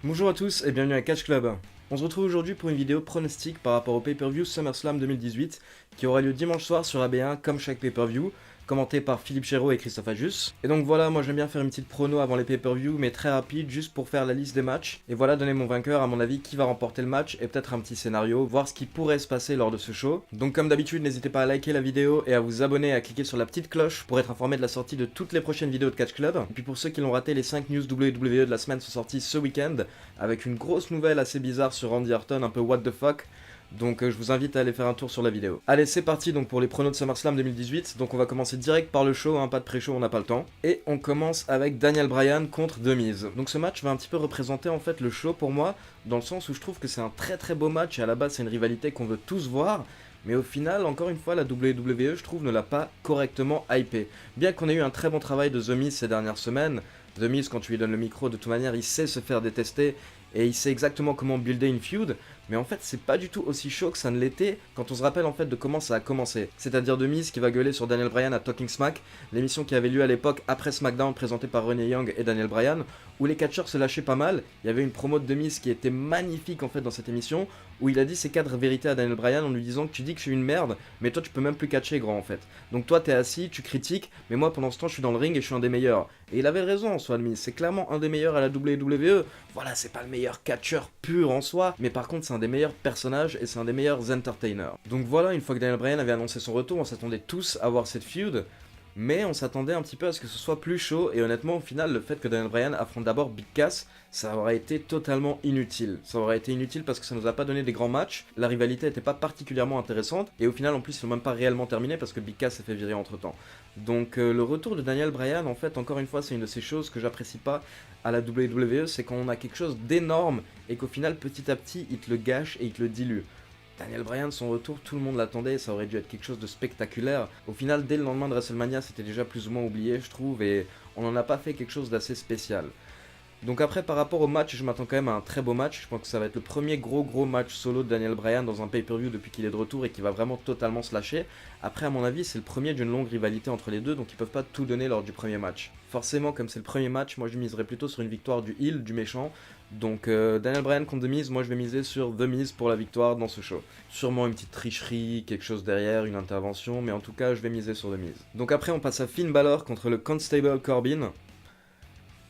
Bonjour à tous et bienvenue à Catch Club. On se retrouve aujourd'hui pour une vidéo pronostic par rapport au pay-per-view SummerSlam 2018 qui aura lieu dimanche soir sur AB1 comme chaque pay-per-view, commenté par Philippe Chéreau et Christophe Ajus. Et donc voilà, moi j'aime bien faire une petite prono avant les pay-per-view mais très rapide juste pour faire la liste des matchs et voilà donner mon vainqueur à mon avis qui va remporter le match et peut-être un petit scénario, voir ce qui pourrait se passer lors de ce show. Donc comme d'habitude n'hésitez pas à liker la vidéo et à vous abonner et à cliquer sur la petite cloche pour être informé de la sortie de toutes les prochaines vidéos de Catch Club. Et puis pour ceux qui l'ont raté, les 5 news WWE de la semaine sont sorties ce week-end avec une grosse nouvelle assez bizarre sur Randy Orton, un peu what the fuck. Donc je vous invite à aller faire un tour sur la vidéo. Allez, c'est parti donc pour les pronos de SummerSlam 2018. Donc on va commencer direct par le show, hein, pas de pré-show, on n'a pas le temps. Et on commence avec Daniel Bryan contre The Miz. Donc ce match va un petit peu représenter en fait le show pour moi, dans le sens où je trouve que c'est un très très beau match et à la base c'est une rivalité qu'on veut tous voir. Mais au final, encore une fois, la WWE, je trouve, ne l'a pas correctement hypé. Bien qu'on ait eu un très bon travail de The Miz ces dernières semaines, The Miz, quand tu lui donnes le micro, de toute manière, il sait se faire détester et il sait exactement comment builder une feud. Mais en fait, c'est pas du tout aussi chaud que ça ne l'était quand on se rappelle en fait de comment ça a commencé. C'est-à-dire The Miz qui va gueuler sur Daniel Bryan à Talking Smack, l'émission qui avait lieu à l'époque après SmackDown présentée par Renee Young et Daniel Bryan, où les catcheurs se lâchaient pas mal. Il y avait une promo de The Miz qui était magnifique en fait dans cette émission, où il a dit ses 4 vérités à Daniel Bryan en lui disant que tu dis que je suis une merde, mais toi tu peux même plus catcher grand en fait. Donc toi t'es assis, tu critiques, mais moi pendant ce temps je suis dans le ring et je suis un des meilleurs. Et il avait raison en soi, The Miz, c'est clairement un des meilleurs à la WWE. Voilà, c'est pas le meilleur catcheur pur en soi, mais par contre c'est un des meilleurs personnages et c'est un des meilleurs entertainers. Donc voilà, une fois que Daniel Bryan avait annoncé son retour, on s'attendait tous à voir cette feud, mais on s'attendait un petit peu à ce que ce soit plus chaud, et honnêtement au final le fait que Daniel Bryan affronte d'abord Big Cass, ça aurait été totalement inutile. Ça aurait été inutile parce que ça nous a pas donné des grands matchs, la rivalité était pas particulièrement intéressante, et au final en plus ils n'ont même pas réellement terminé parce que Big Cass s'est fait virer entre temps. Donc le retour de Daniel Bryan, en fait, encore une fois, c'est une de ces choses que j'apprécie pas à la WWE, c'est quand on a quelque chose d'énorme et qu'au final, petit à petit, il te le gâche et il te le dilue. Daniel Bryan, son retour, tout le monde l'attendait, ça aurait dû être quelque chose de spectaculaire. Au final, dès le lendemain de WrestleMania, c'était déjà plus ou moins oublié, je trouve, et on n'en a pas fait quelque chose d'assez spécial. Donc après, par rapport au match, je m'attends quand même à un très beau match. Je pense que ça va être le premier gros match solo de Daniel Bryan dans un pay-per-view depuis qu'il est de retour et qui va vraiment totalement se lâcher. Après, à mon avis, c'est le premier d'une longue rivalité entre les deux, donc ils peuvent pas tout donner lors du premier match. Forcément, comme c'est le premier match, moi je miserais plutôt sur une victoire du heel, du méchant. Donc Daniel Bryan contre The Miz, moi je vais miser sur The Miz pour la victoire dans ce show. Sûrement une petite tricherie, quelque chose derrière, une intervention, mais en tout cas je vais miser sur The Miz. Donc après on passe à Finn Balor contre le Constable Corbin.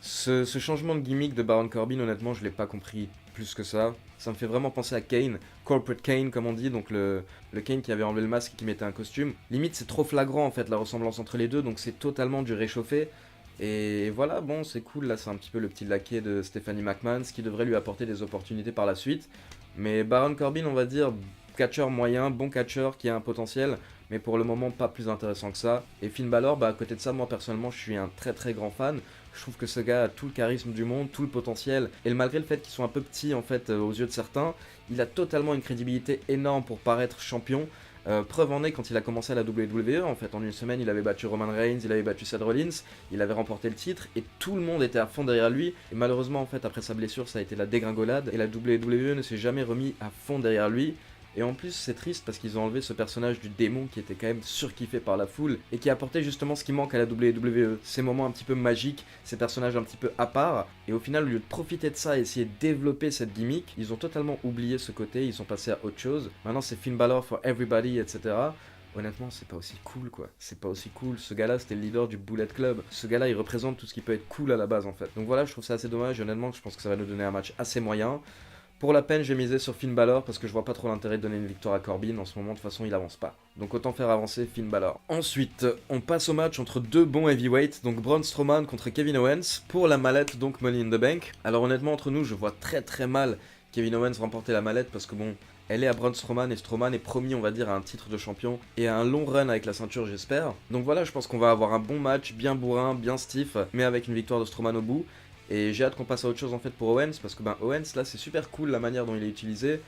Ce changement de gimmick de Baron Corbin, honnêtement, je l'ai pas compris plus que ça. Ça me fait vraiment penser à Kane, Corporate Kane comme on dit, donc le Kane qui avait enlevé le masque et qui mettait un costume. Limite, c'est trop flagrant en fait la ressemblance entre les deux, donc c'est totalement du réchauffé. Et voilà, bon, c'est cool, là c'est un petit peu le petit laquais de Stephanie McMahon, ce qui devrait lui apporter des opportunités par la suite. Mais Baron Corbin, on va dire, catcheur moyen, bon catcheur qui a un potentiel, mais pour le moment pas plus intéressant que ça. Et Finn Balor, bah à côté de ça, moi personnellement je suis un très grand fan. Je trouve que ce gars a tout le charisme du monde, tout le potentiel, et malgré le fait qu'il soit un peu petit en fait aux yeux de certains, il a totalement une crédibilité énorme pour paraître champion. Preuve en est quand il a commencé à la WWE, en fait en une semaine il avait battu Roman Reigns, il avait battu Seth Rollins, il avait remporté le titre et tout le monde était à fond derrière lui. Et malheureusement en fait après sa blessure ça a été la dégringolade et la WWE ne s'est jamais remis à fond derrière lui. Et en plus c'est triste parce qu'ils ont enlevé ce personnage du démon qui était quand même surkiffé par la foule et qui apportait justement ce qui manque à la WWE, ces moments un petit peu magiques, ces personnages un petit peu à part. Et au final au lieu de profiter de ça et essayer de développer cette gimmick, ils ont totalement oublié ce côté, ils sont passés à autre chose. Maintenant c'est Finn Balor for everybody, etc. Honnêtement, c'est pas aussi cool quoi. C'est pas aussi cool. Ce gars-là, c'était le leader du Bullet Club. Ce gars-là, il représente tout ce qui peut être cool à la base en fait. Donc voilà, je trouve ça assez dommage. Honnêtement, je pense que ça va nous donner un match assez moyen. Pour la peine, j'ai misé sur Finn Balor parce que je vois pas trop l'intérêt de donner une victoire à Corbin. En ce moment, de toute façon, il avance pas. Donc autant faire avancer Finn Balor. Ensuite, on passe au match entre deux bons heavyweights, donc Braun Strowman contre Kevin Owens pour la mallette, donc Money in the Bank. Alors honnêtement, entre nous, je vois très mal Kevin Owens remporter la mallette parce que bon, elle est à Braun Strowman et Strowman est promis, on va dire, à un titre de champion et à un long run avec la ceinture, j'espère. Donc voilà, je pense qu'on va avoir un bon match, bien bourrin, bien stiff, mais avec une victoire de Strowman au bout. Et j'ai hâte qu'on passe à autre chose en fait pour Owens, parce que ben Owens là c'est super cool la manière dont il est utilisé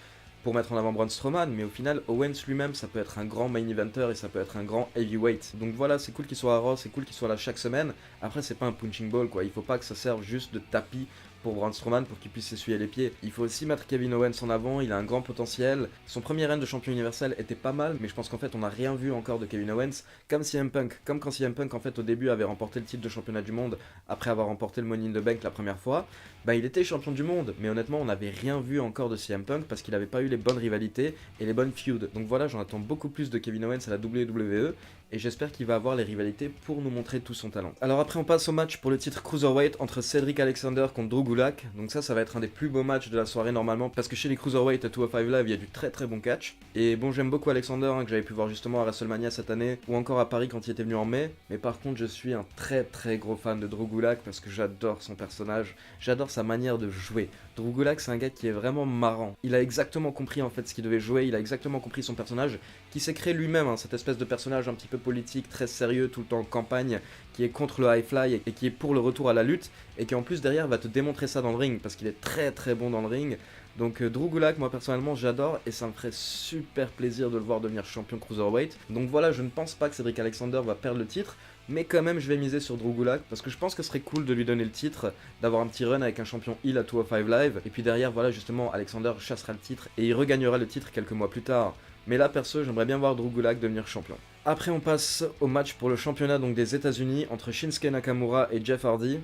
pour mettre en avant Braun Strowman, mais au final Owens lui-même ça peut être un grand main eventer et ça peut être un grand heavyweight. Donc voilà, c'est cool qu'il soit à Raw, c'est cool qu'il soit là chaque semaine. Après c'est pas un punching ball quoi, il faut pas que ça serve juste de tapis pour Braun Strowman pour qu'il puisse s'essuyer les pieds. Il faut aussi mettre Kevin Owens en avant, il a un grand potentiel. Son premier règne de champion universel était pas mal, mais je pense qu'en fait on n'a rien vu encore de Kevin Owens, comme CM Punk, comme quand CM Punk en fait au début avait remporté le titre de championnat du monde après avoir remporté le Money in the Bank la première fois. Bah il était champion du monde, mais honnêtement on n'avait rien vu encore de CM Punk parce qu'il n'avait pas eu les bonnes rivalités et les bonnes feuds. Donc voilà, j'en attends beaucoup plus de Kevin Owens à la WWE et j'espère qu'il va avoir les rivalités pour nous montrer tout son talent. Alors après on passe au match pour le titre Cruiserweight entre Cedric Alexander contre Drew Gulak. Donc ça va être un des plus beaux matchs de la soirée normalement parce que chez les Cruiserweight à 205 Live il y a du très très bon catch. Et bon, j'aime beaucoup Alexander que j'avais pu voir justement à WrestleMania cette année ou encore à Paris quand il était venu en mai. Mais par contre je suis un très très gros fan de Drew Gulak parce que j'adore son personnage, j'adore sa manière de jouer. Drew Gulak c'est un gars qui est vraiment marrant. Il a exactement compris en fait ce qu'il devait jouer, il a exactement compris son personnage qui s'est créé lui-même, cette espèce de personnage un petit peu politique, très sérieux, tout le temps en campagne, qui est contre le high fly et qui est pour le retour à la lutte et qui en plus derrière va te démontrer ça dans le ring parce qu'il est très très bon dans le ring. Donc Drew Gulak, moi personnellement j'adore et ça me ferait super plaisir de le voir devenir champion Cruiserweight. Donc voilà, je ne pense pas que Cedric Alexander va perdre le titre, mais quand même je vais miser sur Drew Gulak parce que je pense que ce serait cool de lui donner le titre, d'avoir un petit run avec un champion heel à 205 Live, et puis derrière voilà justement Alexander chassera le titre et il regagnera le titre quelques mois plus tard. Mais là perso j'aimerais bien voir Drew Gulak devenir champion. Après on passe au match pour le championnat donc des États-Unis entre Shinsuke Nakamura et Jeff Hardy.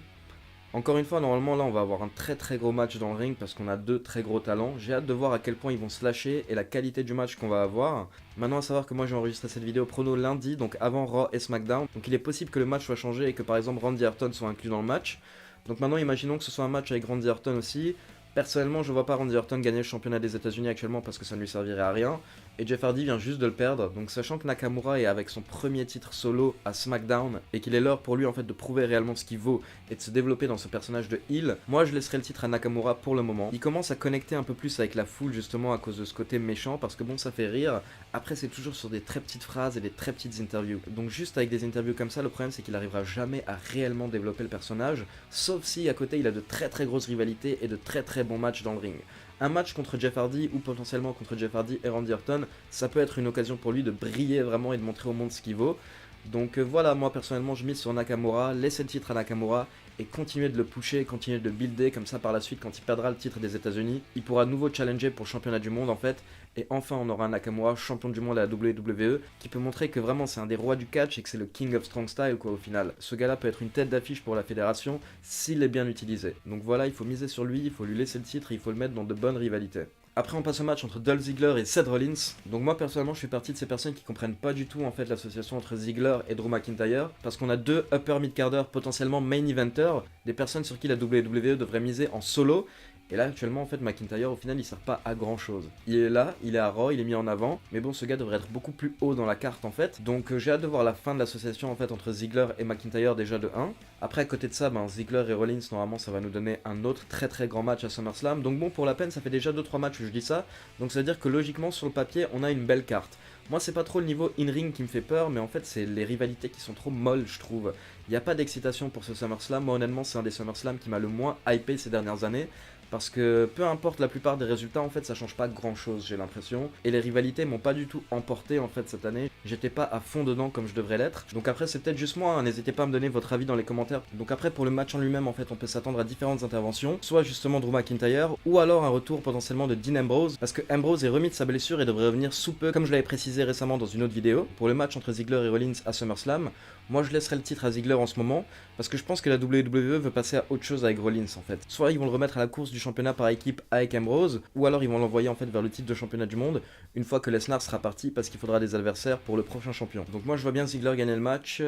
Encore une fois, normalement là on va avoir un très très gros match dans le ring parce qu'on a deux très gros talents. J'ai hâte de voir à quel point ils vont se lâcher et la qualité du match qu'on va avoir. Maintenant à savoir que moi j'ai enregistré cette vidéo prono lundi, donc avant Raw et SmackDown. Donc il est possible que le match soit changé et que par exemple Randy Orton soit inclus dans le match. Donc maintenant imaginons que ce soit un match avec Randy Orton aussi. Personnellement, je vois pas Randy Orton gagner le championnat des États-Unis actuellement parce que ça ne lui servirait à rien. Et Jeff Hardy vient juste de le perdre. Donc, sachant que Nakamura est avec son premier titre solo à SmackDown et qu'il est l'heure pour lui en fait de prouver réellement ce qu'il vaut et de se développer dans ce personnage de heel, moi je laisserai le titre à Nakamura pour le moment. Il commence à connecter un peu plus avec la foule justement à cause de ce côté méchant parce que bon, ça fait rire. Après, c'est toujours sur des très petites phrases et des très petites interviews. Donc, juste avec des interviews comme ça, le problème c'est qu'il arrivera jamais à réellement développer le personnage, sauf si à côté il a de très très grosses rivalités et de très très bon match dans le ring. Un match contre Jeff Hardy ou potentiellement contre Jeff Hardy et Randy Orton, ça peut être une occasion pour lui de briller vraiment et de montrer au monde ce qu'il vaut. Donc voilà, moi personnellement je mise sur Nakamura, laisser le titre à Nakamura et continuer de le pusher, continuer de le builder, comme ça par la suite quand il perdra le titre des États-Unis, il pourra de nouveau challenger pour le championnat du monde en fait, et enfin on aura un Nakamura champion du monde à la WWE qui peut montrer que vraiment c'est un des rois du catch et que c'est le king of strong style quoi au final. Ce gars là peut être une tête d'affiche pour la fédération s'il est bien utilisé. Donc voilà, il faut miser sur lui, il faut lui laisser le titre et il faut le mettre dans de bonnes rivalités. Après on passe au match entre Dolph Ziggler et Seth Rollins. Donc moi personnellement je fais partie de ces personnes qui comprennent pas du tout en fait l'association entre Ziggler et Drew McIntyre parce qu'on a deux upper mid-carders potentiellement main eventers, des personnes sur qui la WWE devrait miser en solo. Et là actuellement en fait McIntyre au final il sert pas à grand chose. Il est là, il est à Raw, il est mis en avant, mais bon ce gars devrait être beaucoup plus haut dans la carte en fait. Donc j'ai hâte de voir la fin de l'association en fait entre Ziggler et McIntyre déjà de 1. Après à côté de ça, Ziggler et Rollins normalement ça va nous donner un autre très très grand match à SummerSlam. Donc bon pour la peine ça fait déjà 2-3 matchs que je dis ça. Donc ça veut dire que logiquement sur le papier on a une belle carte. Moi c'est pas trop le niveau in-ring qui me fait peur, mais en fait c'est les rivalités qui sont trop molles je trouve. Il n'y a pas d'excitation pour ce SummerSlam, moi honnêtement c'est un des SummerSlam qui m'a le moins hypé ces dernières années. Parce que peu importe la plupart des résultats, en fait, ça change pas grand chose, j'ai l'impression. Et les rivalités m'ont pas du tout emporté, en fait, cette année. J'étais pas à fond dedans comme je devrais l'être. Donc après, c'est peut-être juste moi, n'hésitez pas à me donner votre avis dans les commentaires. Donc après, pour le match en lui-même, en fait, on peut s'attendre à différentes interventions. Soit justement Drew McIntyre, ou alors un retour potentiellement de Dean Ambrose. Parce que Ambrose est remis de sa blessure et devrait revenir sous peu, comme je l'avais précisé récemment dans une autre vidéo. Pour le match entre Ziggler et Rollins à SummerSlam, moi je laisserai le titre à Ziggler en ce moment, parce que je pense que la WWE veut passer à autre chose avec Rollins, en fait. Soit ils vont le remettre à la course du championnat par équipe avec Ambrose, ou alors ils vont l'envoyer en fait vers le titre de championnat du monde une fois que Lesnar sera parti parce qu'il faudra des adversaires pour le prochain champion. Donc moi je vois bien Ziggler gagner le match,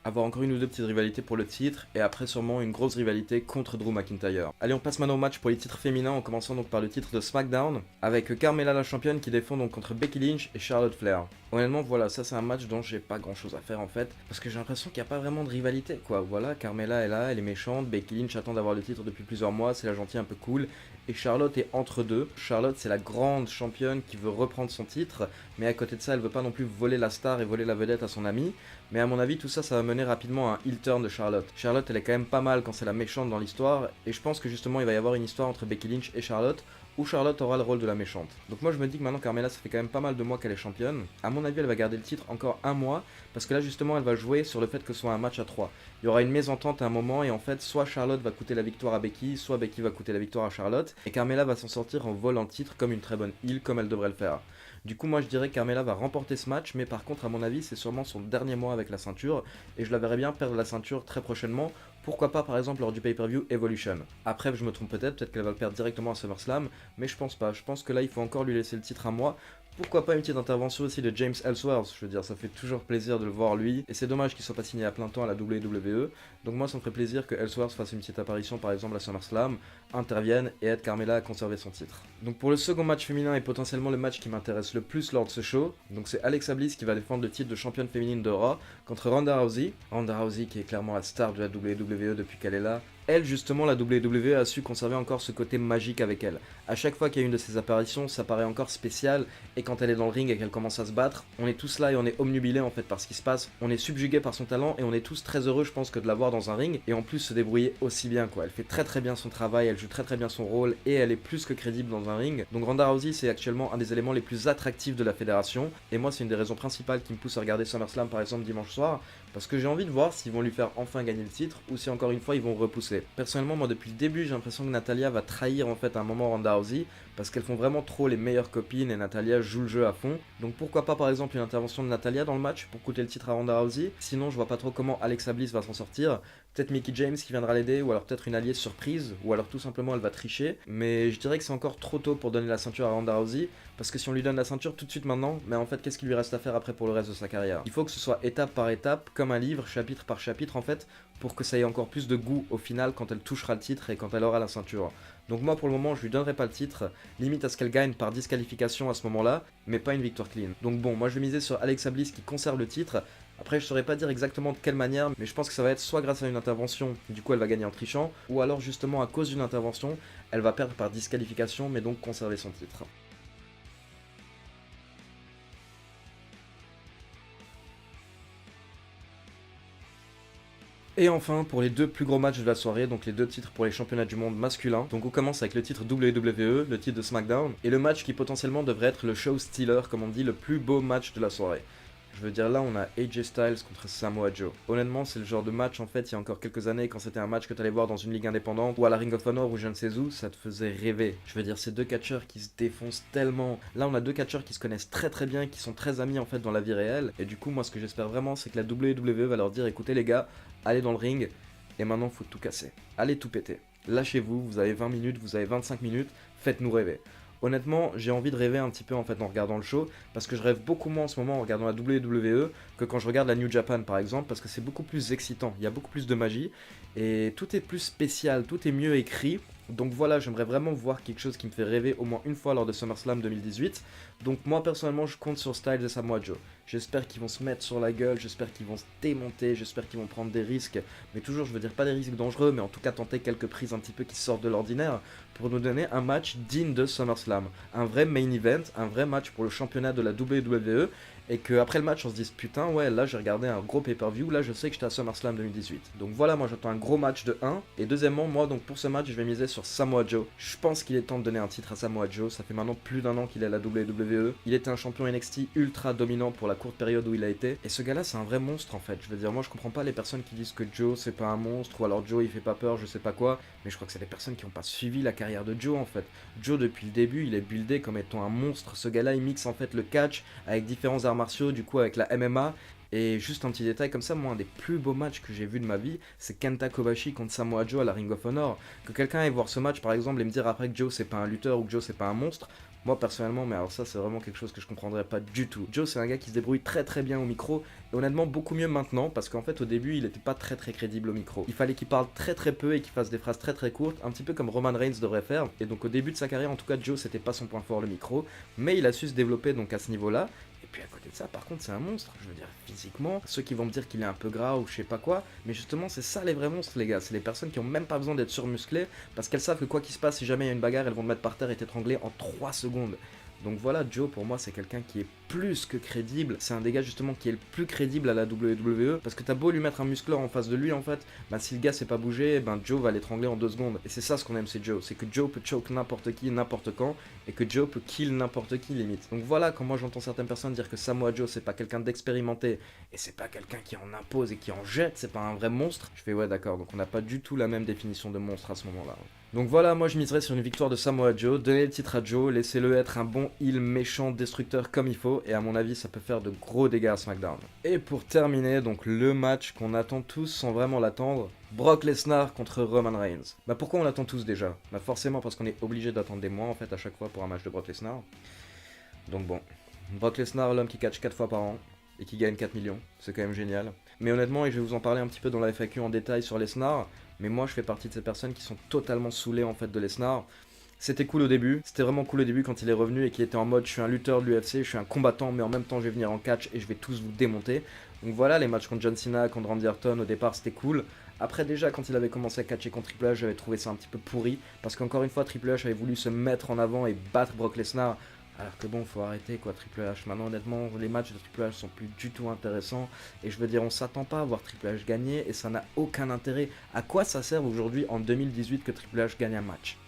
avoir encore une ou deux petites rivalités pour le titre et après sûrement une grosse rivalité contre Drew McIntyre. Allez, on passe maintenant au match pour les titres féminins en commençant donc par le titre de SmackDown avec Carmella la championne qui défend donc contre Becky Lynch et Charlotte Flair. Honnêtement voilà, ça c'est un match dont j'ai pas grand chose à faire en fait parce que j'ai l'impression qu'il n'y a pas vraiment de rivalité quoi. Voilà, Carmella est là, elle est méchante, Becky Lynch attend d'avoir le titre depuis plusieurs mois, c'est la gentille un peu cool. Et Charlotte est entre deux. Charlotte c'est la grande championne qui veut reprendre son titre, mais à côté de ça elle veut pas non plus voler la star et voler la vedette à son ami. Mais à mon avis tout ça va mener rapidement à un heel turn de Charlotte. Charlotte elle est quand même pas mal quand c'est la méchante dans l'histoire, et je pense que justement il va y avoir une histoire entre Becky Lynch et Charlotte, ou Charlotte aura le rôle de la méchante. Donc moi je me dis que maintenant Carmella, ça fait quand même pas mal de mois qu'elle est championne. À mon avis, elle va garder le titre encore un mois, parce que là justement elle va jouer sur le fait que ce soit un match à 3. Il y aura une mésentente à un moment et en fait soit Charlotte va coûter la victoire à Becky, soit Becky va coûter la victoire à Charlotte, et Carmella va s'en sortir en volant le titre comme une très bonne heel, comme elle devrait le faire. Du coup moi je dirais que Carmella va remporter ce match, mais par contre à mon avis c'est sûrement son dernier mois avec la ceinture, et je la verrai bien perdre la ceinture très prochainement. Pourquoi pas par exemple lors du pay-per-view Evolution. Après je me trompe peut-être qu'elle va le perdre directement à SummerSlam, mais je pense pas. Je pense que là il faut encore lui laisser le titre à moi. Pourquoi pas une petite intervention aussi de James Ellsworth, je veux dire, ça fait toujours plaisir de le voir lui, et c'est dommage qu'il soit pas signé à plein temps à la WWE, donc moi ça me ferait plaisir que Ellsworth fasse une petite apparition par exemple à SummerSlam, intervienne et aide Carmella à conserver son titre. Donc pour le second match féminin et potentiellement le match qui m'intéresse le plus lors de ce show, donc c'est Alexa Bliss qui va défendre le titre de championne féminine de Raw contre Ronda Rousey. Ronda Rousey qui est clairement la star de la WWE depuis qu'elle est là. Elle, justement, la WWE a su conserver encore ce côté magique avec elle. À chaque fois qu'il y a une de ses apparitions, ça paraît encore spécial, et quand elle est dans le ring et qu'elle commence à se battre, on est tous là et on est omnubilés en fait par ce qui se passe. On est subjugués par son talent et on est tous très heureux, je pense, que de la voir dans un ring, et en plus se débrouiller aussi bien quoi. Elle fait très bien son travail, elle joue très bien son rôle, et elle est plus que crédible dans un ring. Donc Ronda Rousey, c'est actuellement un des éléments les plus attractifs de la fédération, et moi c'est une des raisons principales qui me pousse à regarder SummerSlam par exemple dimanche soir, parce que j'ai envie de voir s'ils vont lui faire enfin gagner le titre, ou si encore une fois ils vont repousser. Personnellement, moi depuis le début, j'ai l'impression que Natalya va trahir en fait à un moment Ronda Rousey, parce qu'elles font vraiment trop les meilleures copines et Natalya joue le jeu à fond. Donc pourquoi pas par exemple une intervention de Natalya dans le match pour coûter le titre à Ronda Rousey. Sinon je vois pas trop comment Alexa Bliss va s'en sortir. Peut-être Mickie James qui viendra l'aider, ou alors peut-être une alliée surprise, ou alors tout simplement elle va tricher. Mais je dirais que c'est encore trop tôt pour donner la ceinture à Ronda Rousey, parce que si on lui donne la ceinture tout de suite maintenant, mais en fait qu'est-ce qu'il lui reste à faire après pour le reste de sa carrière? Il faut que ce soit étape par étape, comme un livre, chapitre par chapitre en fait, pour que ça ait encore plus de goût au final quand elle touchera le titre et quand elle aura la ceinture. Donc moi pour le moment je lui donnerai pas le titre, limite à ce qu'elle gagne par disqualification à ce moment-là, mais pas une victoire clean. Donc bon, moi je vais miser sur Alexa Bliss qui conserve le titre. Après je saurais pas dire exactement de quelle manière, mais je pense que ça va être soit grâce à une intervention, du coup elle va gagner en trichant, ou alors justement à cause d'une intervention, elle va perdre par disqualification mais donc conserver son titre. Et enfin, pour les deux plus gros matchs de la soirée, donc les deux titres pour les championnats du monde masculins. Donc on commence avec le titre WWE, le titre de SmackDown, et le match qui potentiellement devrait être le show stealer, comme on dit, le plus beau match de la soirée. Je veux dire, là on a AJ Styles contre Samoa Joe. Honnêtement, c'est le genre de match, en fait, il y a encore quelques années, quand c'était un match que t'allais voir dans une ligue indépendante, ou à la Ring of Honor, ou je ne sais où, ça te faisait rêver. Je veux dire, ces deux catcheurs qui se défoncent tellement. Là on a deux catcheurs qui se connaissent très bien, qui sont très amis en fait dans la vie réelle, et du coup moi ce que j'espère vraiment c'est que la WWE va leur dire, écoutez les gars, allez dans le ring, et maintenant faut tout casser. Allez tout péter. Lâchez-vous, vous avez 20 minutes, vous avez 25 minutes, faites-nous rêver. Honnêtement, j'ai envie de rêver un petit peu en fait en regardant le show, parce que je rêve beaucoup moins en ce moment en regardant la WWE que quand je regarde la New Japan par exemple, parce que c'est beaucoup plus excitant, il y a beaucoup plus de magie, et tout est plus spécial, tout est mieux écrit. Donc voilà, j'aimerais vraiment voir quelque chose qui me fait rêver au moins une fois lors de SummerSlam 2018. Donc moi personnellement je compte sur Styles et Samoa Joe. J'espère qu'ils vont se mettre sur la gueule, j'espère qu'ils vont se démonter, j'espère qu'ils vont prendre des risques. Mais toujours, je veux dire pas des risques dangereux, mais en tout cas tenter quelques prises un petit peu qui sortent de l'ordinaire pour nous donner un match digne de SummerSlam. Un vrai main event, un vrai match pour le championnat de la WWE. Et qu'après le match on se dise putain ouais là j'ai regardé un gros pay-per-view, là je sais que j'étais à SummerSlam 2018. Donc voilà, moi j'attends un gros match de 1. Et deuxièmement, moi donc pour ce match je vais miser sur Samoa Joe. Je pense qu'il est temps de donner un titre à Samoa Joe, ça fait maintenant plus d'un an qu'il est à la WWE. Il était un champion NXT ultra dominant pour la courte période où il a été. Et ce gars là c'est un vrai monstre en fait. Je veux dire, moi je comprends pas les personnes qui disent que Joe c'est pas un monstre, ou alors Joe il fait pas peur, je sais pas quoi. Mais je crois que c'est des personnes qui ont pas suivi la carrière de Joe en fait. Joe depuis le début il est buildé comme étant un monstre. Ce gars là il mixe en fait le catch avec différents arts martiaux, du coup avec la MMA. Et juste un petit détail comme ça, moi un des plus beaux matchs que j'ai vu de ma vie, c'est Kenta Kobashi contre Samoa Joe à la Ring of Honor. Que quelqu'un aille voir ce match par exemple et me dire après que Joe c'est pas un lutteur ou que Joe c'est pas un monstre, moi personnellement, mais alors ça c'est vraiment quelque chose que je comprendrais pas du tout. Joe c'est un gars qui se débrouille très bien au micro, et honnêtement beaucoup mieux maintenant, parce qu'en fait au début il était pas très crédible au micro. Il fallait qu'il parle très peu et qu'il fasse des phrases très courtes, un petit peu comme Roman Reigns devrait faire. Et donc au début de sa carrière en tout cas Joe c'était pas son point fort le micro, mais il a su se développer donc à ce niveau là. Et puis à côté de ça, par contre, c'est un monstre, je veux dire, physiquement. Ceux qui vont me dire qu'il est un peu gras ou je sais pas quoi, mais justement, c'est ça les vrais monstres, les gars. C'est les personnes qui ont même pas besoin d'être surmusclées, parce qu'elles savent que quoi qu'il se passe, si jamais il y a une bagarre, elles vont te mettre par terre et t'étrangler en 3 secondes. Donc voilà, Joe, pour moi, c'est quelqu'un qui est plus que crédible. C'est un des gars justement qui est le plus crédible à la WWE, parce que t'as beau lui mettre un muscleur en face de lui en fait, bah si le gars s'est pas bougé, ben Joe va l'étrangler en 2 secondes. Et c'est ça ce qu'on aime, c'est Joe, c'est que Joe peut choke n'importe qui, n'importe quand, et que Joe peut kill n'importe qui limite. Donc voilà, quand moi j'entends certaines personnes dire que Samoa Joe c'est pas quelqu'un d'expérimenté, et c'est pas quelqu'un qui en impose et qui en jette, c'est pas un vrai monstre, je fais ouais d'accord, donc on n'a pas du tout la même définition de monstre à ce moment-là. Donc voilà, moi je miserais sur une victoire de Samoa Joe, donner le titre à Joe, laissez-le être un bon heel méchant destructeur comme il faut, et à mon avis ça peut faire de gros dégâts à SmackDown. Et pour terminer, donc le match qu'on attend tous sans vraiment l'attendre, Brock Lesnar contre Roman Reigns. Bah pourquoi on l'attend tous déjà? Bah forcément parce qu'on est obligé d'attendre des mois en fait à chaque fois pour un match de Brock Lesnar. Donc bon, Brock Lesnar, l'homme qui catch 4 fois par an, et qui gagne 4 millions, c'est quand même génial. Mais honnêtement, et je vais vous en parler un petit peu dans la FAQ en détail sur Lesnar, mais moi je fais partie de ces personnes qui sont totalement saoulées en fait de Lesnar. C'était cool au début, c'était vraiment cool au début quand il est revenu et qu'il était en mode je suis un lutteur de l'UFC, je suis un combattant mais en même temps je vais venir en catch et je vais tous vous démonter. Donc voilà, les matchs contre John Cena, contre Randy Orton au départ c'était cool. Après déjà quand il avait commencé à catcher contre Triple H, j'avais trouvé ça un petit peu pourri parce qu'encore une fois Triple H avait voulu se mettre en avant et battre Brock Lesnar. Alors que bon, faut arrêter quoi, Triple H. Maintenant, honnêtement, les matchs de Triple H sont plus du tout intéressants. Et je veux dire, on s'attend pas à voir Triple H gagner et ça n'a aucun intérêt. À quoi ça sert aujourd'hui, en 2018, que Triple H gagne un match?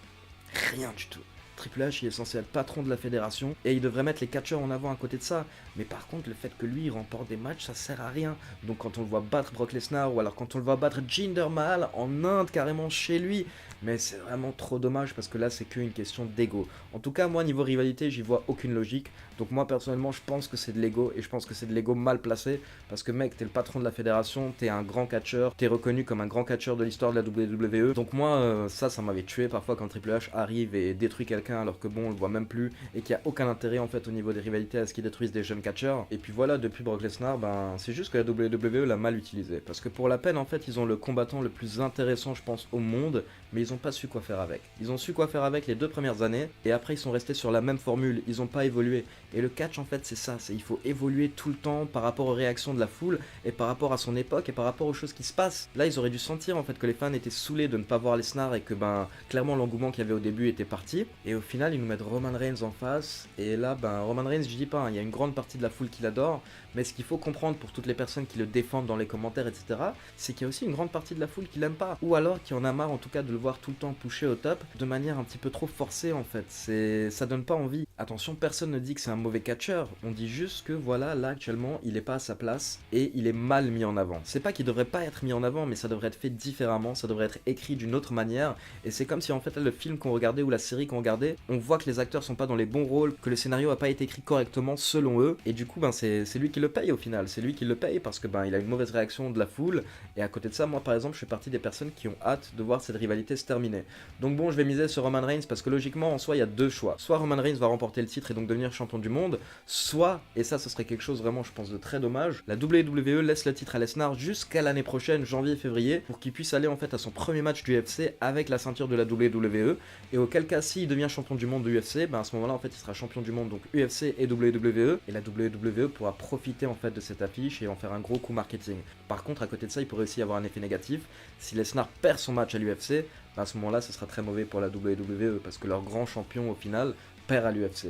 Rien du tout. Triple H, il est censé être patron de la fédération et il devrait mettre les catcheurs en avant à côté de ça. Mais par contre, le fait que lui, il remporte des matchs, ça sert à rien. Donc quand on le voit battre Brock Lesnar ou alors quand on le voit battre Jinder Mahal en Inde, carrément chez lui, mais c'est vraiment trop dommage parce que là, c'est qu'une question d'ego. En tout cas, moi, niveau rivalité, j'y vois aucune logique. Donc moi, personnellement, je pense que c'est de l'ego et je pense que c'est de l'ego mal placé parce que mec, t'es le patron de la fédération, t'es un grand catcheur, t'es reconnu comme un grand catcheur de l'histoire de la WWE. Donc moi, ça m'avait tué parfois quand Triple H arrive et détruit quelqu'un alors que bon, on le voit même plus et qu'il n'y a aucun intérêt en fait au niveau des rivalités à ce qu'ils détruisent des jeunes catcheurs. Et puis voilà, depuis Brock Lesnar, ben c'est juste que la WWE l'a mal utilisé parce que pour la peine en fait, ils ont le combattant le plus intéressant je pense au monde, mais ils ont pas su quoi faire avec. Ils ont su quoi faire avec les 2 premières années et après ils sont restés sur la même formule, ils ont pas évolué. Et le catch en fait c'est ça, il faut évoluer tout le temps par rapport aux réactions de la foule et par rapport à son époque et par rapport aux choses qui se passent. Là ils auraient dû sentir en fait que les fans étaient saoulés de ne pas voir Lesnar et que ben clairement l'engouement qu'il y avait au début était parti. Et au final ils nous mettent Roman Reigns en face et là ben Roman Reigns je dis pas, hein, il y a une grande partie de la foule qui l'adore, mais ce qu'il faut comprendre pour toutes les personnes qui le défendent dans les commentaires etc, c'est qu'il y a aussi une grande partie de la foule qui l'aime pas, ou alors qui en a marre en tout cas de le voir tout le temps pusher au top de manière un petit peu trop forcée en fait, ça donne pas envie. Attention, personne ne dit que c'est un mauvais catcheur, on dit juste que voilà, là actuellement il est pas à sa place et il est mal mis en avant. C'est pas qu'il devrait pas être mis en avant, mais ça devrait être fait différemment, ça devrait être écrit d'une autre manière, et c'est comme si en fait le film qu'on regardait ou la série qu'on regardait, on voit que les acteurs sont pas dans les bons rôles, que le scénario a pas été écrit correctement selon eux, et du coup ben c'est lui qui le paye au final, c'est lui qui le paye parce que ben il a une mauvaise réaction de la foule, et à côté de ça, moi par exemple je fais partie des personnes qui ont hâte de voir cette rivalité se terminer. Donc bon, je vais miser sur Roman Reigns parce que logiquement en soi il y a 2 choix. Soit Roman Reigns va remporter le titre et donc devenir champion du monde, soit, et ça ce serait quelque chose vraiment je pense de très dommage, la WWE laisse le titre à Lesnar jusqu'à l'année prochaine, janvier-février, pour qu'il puisse aller en fait à son premier match du UFC avec la ceinture de la WWE, et auquel cas s'il devient champion du monde de UFC, ben à ce moment là en fait il sera champion du monde donc UFC et WWE, et la WWE pourra profiter en fait de cette affiche et en faire un gros coup marketing. Par contre à côté de ça il pourrait aussi avoir un effet négatif, si Lesnar perd son match à l'UFC, ben à ce moment là ce sera très mauvais pour la WWE parce que leur grand champion au final perd à l'UFC.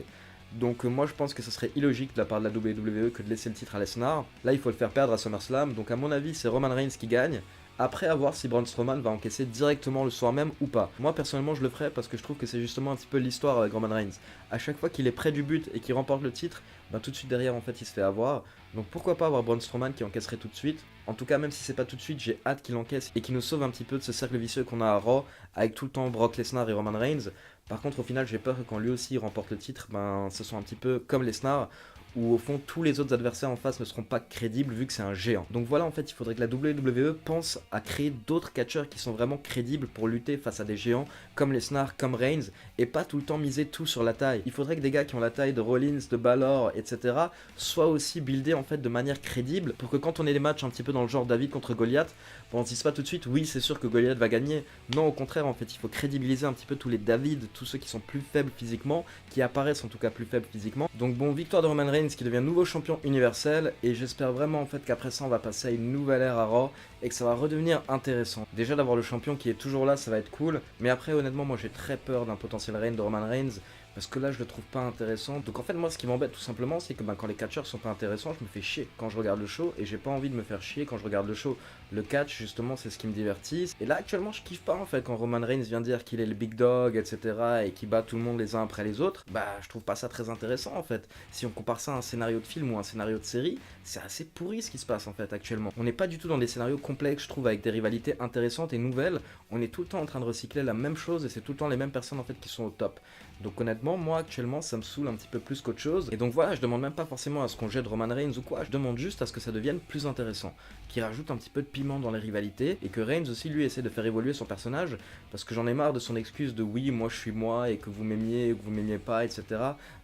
Donc moi je pense que ce serait illogique de la part de la WWE que de laisser le titre à Lesnar. Là il faut le faire perdre à SummerSlam, donc à mon avis c'est Roman Reigns qui gagne. Après à voir si Braun Strowman va encaisser directement le soir même ou pas. Moi personnellement je le ferais parce que je trouve que c'est justement un petit peu l'histoire avec Roman Reigns. À chaque fois qu'il est près du but et qu'il remporte le titre, ben tout de suite derrière en fait il se fait avoir. Donc pourquoi pas avoir Braun Strowman qui encaisserait tout de suite. En tout cas même si c'est pas tout de suite, j'ai hâte qu'il encaisse et qu'il nous sauve un petit peu de ce cercle vicieux qu'on a à Raw avec tout le temps Brock Lesnar et Roman Reigns. Par contre au final j'ai peur que quand lui aussi remporte le titre, ben ce soit un petit peu comme Lesnar, où au fond tous les autres adversaires en face ne seront pas crédibles vu que c'est un géant. Donc voilà en fait il faudrait que la WWE pense à créer d'autres catcheurs qui sont vraiment crédibles pour lutter face à des géants comme Lesnar, comme Reigns, et pas tout le temps miser tout sur la taille. Il faudrait que des gars qui ont la taille de Rollins, de Balor, etc. soient aussi buildés en fait de manière crédible pour que quand on ait des matchs un petit peu dans le genre David contre Goliath, bon, on se dise pas tout de suite oui c'est sûr que Goliath va gagner. Non au contraire en fait il faut crédibiliser un petit peu tous les David, tous ceux qui sont plus faibles physiquement, qui apparaissent en tout cas plus faibles physiquement. Donc bon, victoire de Roman Reigns qui devient nouveau champion universel, et j'espère vraiment en fait qu'après ça on va passer à une nouvelle ère à Raw et que ça va redevenir intéressant. Déjà d'avoir le champion qui est toujours là ça va être cool, mais après honnêtement moi j'ai très peur d'un potentiel reign de Roman Reigns parce que là je le trouve pas intéressant. Donc en fait moi ce qui m'embête tout simplement c'est que quand les catcheurs sont pas intéressants, je me fais chier quand je regarde le show et j'ai pas envie de me faire chier quand je regarde le show. Le catch justement c'est ce qui me divertit. Et là actuellement je kiffe pas en fait quand Roman Reigns vient dire qu'il est le big dog etc. et qu'il bat tout le monde les uns après les autres. Bah je trouve pas ça très intéressant en fait. Si on compare ça à un scénario de film ou un scénario de série, c'est assez pourri ce qui se passe en fait actuellement. On n'est pas du tout dans des scénarios complexes je trouve avec des rivalités intéressantes et nouvelles. On est tout le temps en train de recycler la même chose et c'est tout le temps les mêmes personnes en fait qui sont au top. Donc honnêtement, moi actuellement ça me saoule un petit peu plus qu'autre chose. Et donc voilà, je demande même pas forcément à ce qu'on jette Roman Reigns ou quoi, je demande juste à ce que ça devienne plus intéressant. Qu'il rajoute un petit peu de piment dans les rivalités et que Reigns aussi lui essaie de faire évoluer son personnage. Parce que j'en ai marre de son excuse de oui, moi je suis moi et que vous m'aimiez ou que vous m'aimiez pas, etc.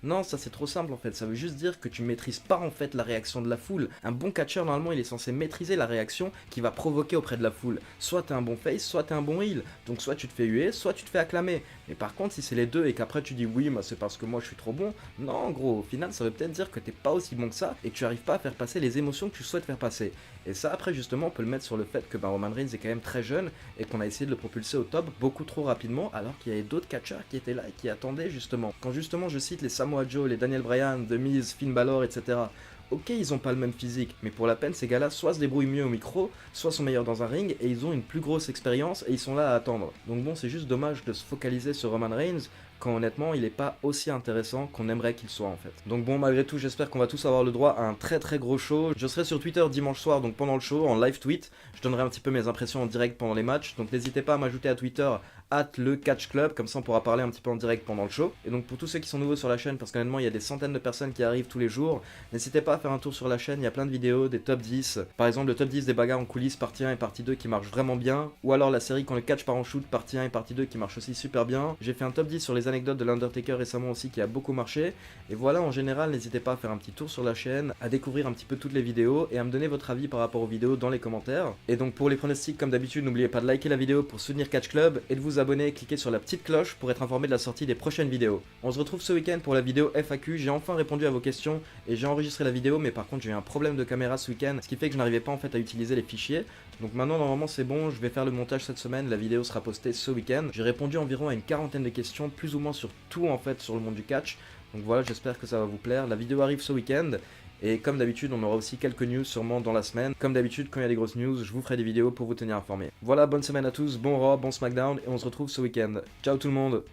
Non, ça c'est trop simple en fait, ça veut juste dire que tu maîtrises pas en fait la réaction de la foule. Un bon catcheur normalement il est censé maîtriser la réaction qu'il va provoquer auprès de la foule. Soit t'es un bon face, soit t'es un bon heel. Donc soit tu te fais huer, soit tu te fais acclamer. Mais par contre si c'est les deux et qu'après tu dis oui, bah c'est parce que moi je suis trop bon. Non, gros, au final, ça veut peut-être dire que t'es pas aussi bon que ça et que tu arrives pas à faire passer les émotions que tu souhaites faire passer. Et ça, après, justement, on peut le mettre sur le fait que Roman Reigns est quand même très jeune et qu'on a essayé de le propulser au top beaucoup trop rapidement alors qu'il y avait d'autres catcheurs qui étaient là et qui attendaient justement. Quand justement je cite les Samoa Joe, les Daniel Bryan, The Miz, Finn Balor, etc. Ok, ils ont pas le même physique, mais pour la peine, ces gars-là soit se débrouillent mieux au micro, soit sont meilleurs dans un ring, et ils ont une plus grosse expérience, et ils sont là à attendre. Donc bon, c'est juste dommage de se focaliser sur Roman Reigns, quand honnêtement, il est pas aussi intéressant qu'on aimerait qu'il soit en fait. Donc bon, malgré tout, j'espère qu'on va tous avoir le droit à un très très gros show. Je serai sur Twitter dimanche soir, donc pendant le show, en live tweet. Je donnerai un petit peu mes impressions en direct pendant les matchs, donc n'hésitez pas à m'ajouter à Twitter le Catch Club, comme ça on pourra parler un petit peu en direct pendant le show. Et donc pour tous ceux qui sont nouveaux sur la chaîne, parce qu'honnêtement il y a des centaines de personnes qui arrivent tous les jours, n'hésitez pas à faire un tour sur la chaîne, il y a plein de vidéos, des top 10, par exemple le top 10 des bagarres en coulisses partie 1 et partie 2 qui marche vraiment bien, ou alors la série quand le catch part en shoot partie 1 et partie 2 qui marche aussi super bien. J'ai fait un top 10 sur les anecdotes de l'Undertaker récemment aussi qui a beaucoup marché, et voilà, en général n'hésitez pas à faire un petit tour sur la chaîne, à découvrir un petit peu toutes les vidéos et à me donner votre avis par rapport aux vidéos dans les commentaires. Et donc pour les pronostics comme d'habitude, n'oubliez pas de liker la vidéo pour soutenir Catch Club et de vous abonner et cliquer sur la petite cloche pour être informé de la sortie des prochaines vidéos. On se retrouve ce week-end pour la vidéo FAQ, j'ai enfin répondu à vos questions et j'ai enregistré la vidéo, mais par contre j'ai eu un problème de caméra ce week-end, ce qui fait que je n'arrivais pas en fait à utiliser les fichiers. Donc maintenant normalement c'est bon, je vais faire le montage cette semaine, la vidéo sera postée ce week-end. J'ai répondu environ à une quarantaine de questions, plus ou moins sur tout en fait sur le monde du catch. Donc voilà, j'espère que ça va vous plaire. La vidéo arrive ce week-end. Et comme d'habitude, on aura aussi quelques news sûrement dans la semaine. Comme d'habitude, quand il y a des grosses news, je vous ferai des vidéos pour vous tenir informés. Voilà, bonne semaine à tous, bon Raw, bon SmackDown, et on se retrouve ce week-end. Ciao tout le monde!